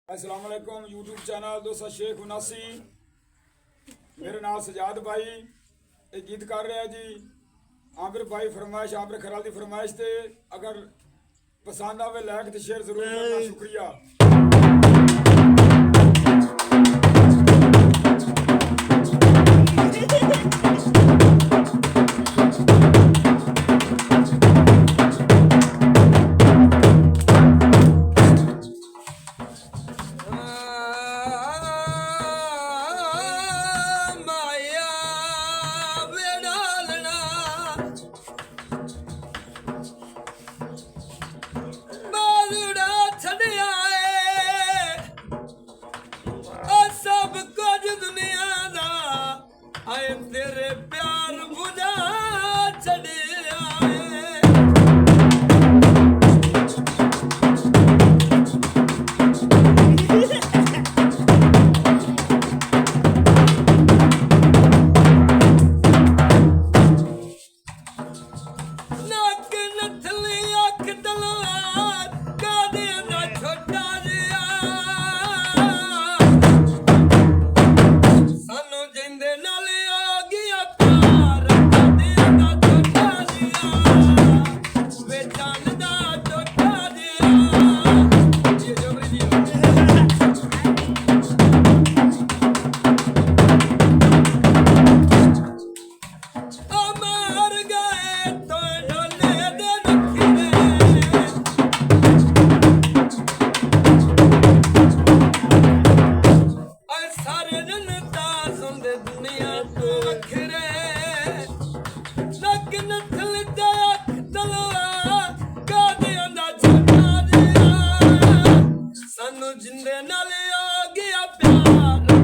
अस्सलाम वालेकुम YouTube channel दोस्त शेख 79 मेरे नाल सजाद भाई ये गीत कर रहा जी। आमिर भाई फरमाइश आमिर खराल की फरमाइश से अगर पसंद आवे लाइक तो शेयर जरूर करना, शुक्रिया। तेरे प्यार बुझा छड़िया नक नथली अख तलवार कादे ना छोटा जिया सानू जिंदे नाल जिंदे नाल आ गया प्यार।